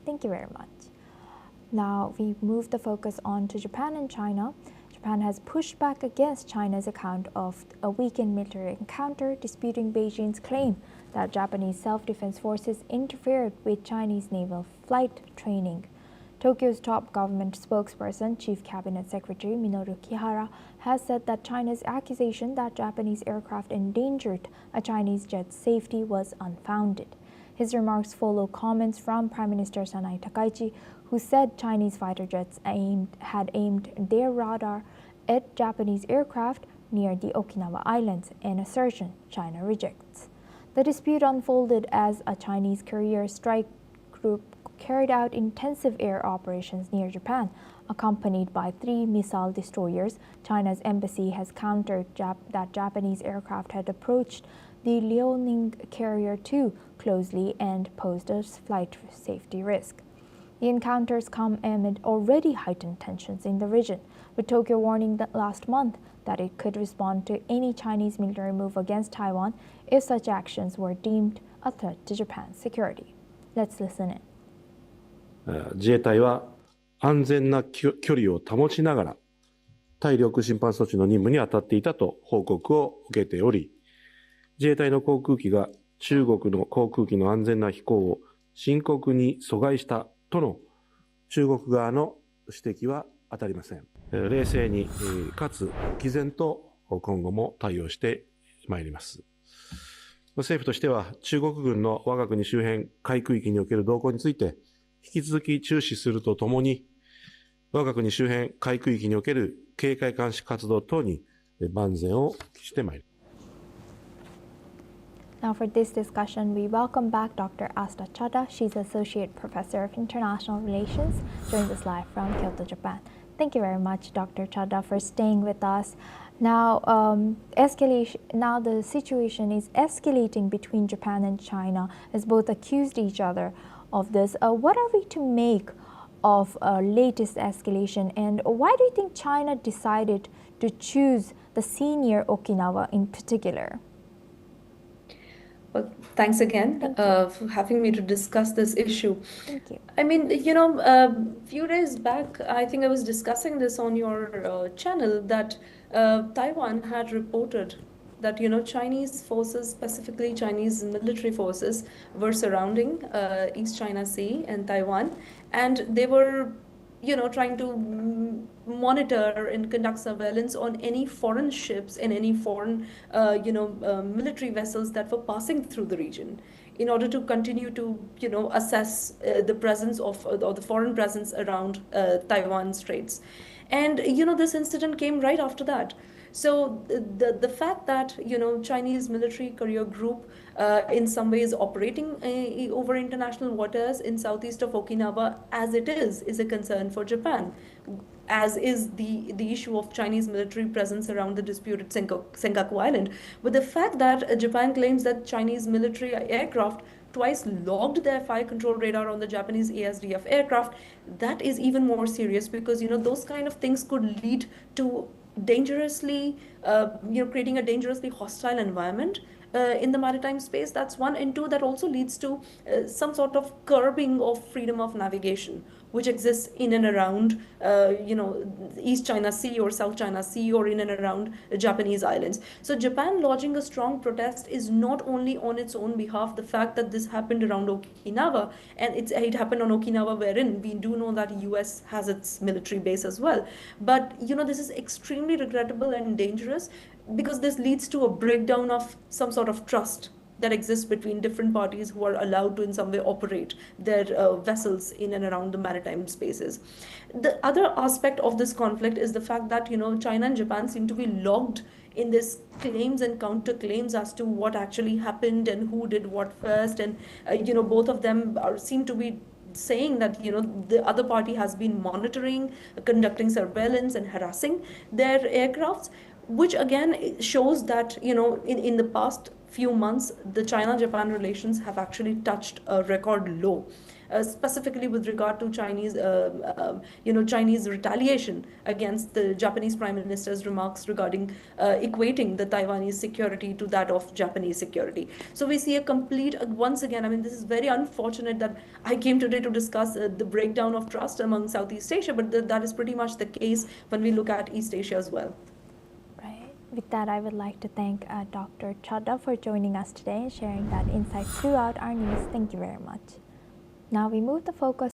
Thank you very much. Now we move the focus on to Japan and China. Japan has pushed back against China's account of a weekend military encounter, disputing Beijing's claim that Japanese self-defense forces interfered with Chinese naval flight training. Tokyo's top government spokesperson, Chief Cabinet Secretary Minoru Kihara, has said that China's accusation that Japanese aircraft endangered a Chinese jet's safety was unfounded. His remarks follow comments from Prime Minister Sanai Takaichi, who said Chinese fighter jets had aimed their radar at Japanese aircraft near the Okinawa Islands, an assertion China rejects. The dispute unfolded as a Chinese carrier strike group carried out intensive air operations near Japan, accompanied by 3 missile destroyers. China's embassy has countered that Japanese aircraft had approached the Liaoning carrier too closely and posed a flight safety risk. The encounters come amid already heightened tensions in the region, with Tokyo warning last month that it could respond to any Chinese military move against Taiwan if such actions were deemed a threat to Japan's security. Let's listen in. 自衛隊は安全な距離を保ちながら対領空侵犯措置の任務に当たっていたと報告を受けており、自衛隊の航空機が中国の航空機の安全な飛行を深刻に阻害したとの中国側の指摘は当たりません。冷静にかつ毅然と今後も対応してまいります。政府としては中国軍の我が国周辺海空域における動向について引き続き注視するとともに、我が国周辺海空域における警戒監視活動等に万全を期してまいります。Now for this discussion, we welcome back Dr. Asta Chada. She's Associate Professor of International Relations, joins us live from Kyoto, Japan. Thank you very much, Dr. Chada, for staying with us. Now, the situation is escalating between Japan and China, as both accused each other of this. What are we to make of latest escalation, and why do you think China decided to choose the senior Okinawa in particular? Well, thanks again for having me to discuss this issue. Thank you. I mean, a few days back, I think I was discussing this on your channel that Taiwan had reported that, Chinese forces, specifically Chinese military forces, were surrounding East China Sea and Taiwan, and they were trying to monitor and conduct surveillance on any foreign ships and any foreign, military vessels that were passing through the region in order to continue to, assess the presence of or the foreign presence around Taiwan Straits. And, this incident came right after that. So the fact that, Chinese military carrier group in some ways operating over international waters in southeast of Okinawa as it is a concern for Japan, as is the issue of Chinese military presence around the disputed Senkaku Island. But the fact that Japan claims that Chinese military aircraft twice logged their fire control radar on the Japanese ASDF aircraft, that is even more serious because, those kind of things could lead to dangerously, creating a dangerously hostile environment in the maritime space. That's one. And two, that also leads to some sort of curbing of freedom of navigation, which exists in and around, East China Sea or South China Sea or in and around Japanese islands. So Japan lodging a strong protest is not only on its own behalf, the fact that this happened around Okinawa, and it happened on Okinawa, wherein we do know that US has its military base as well. But, this is extremely regrettable and dangerous because this leads to a breakdown of some sort of trust that exists between different parties who are allowed to in some way operate their vessels in and around the maritime spaces. The other aspect of this conflict is the fact that, China and Japan seem to be logged in this claims and counterclaims as to what actually happened and who did what first. And, both of them seem to be saying that, the other party has been monitoring, conducting surveillance and harassing their aircrafts, which again shows that, in the past few months, the China-Japan relations have actually touched a record low. specifically with regard to Chinese, Chinese retaliation against the Japanese Prime Minister's remarks regarding equating the Taiwanese security to that of Japanese security. So we see a complete, once again, I mean, this is very unfortunate that I came today to discuss the breakdown of trust among Southeast Asia, but that is pretty much the case when we look at East Asia as well. Right. With that, I would like to thank Dr. Chadha for joining us today and sharing that insight throughout our news. Thank you very much. Now we move the focus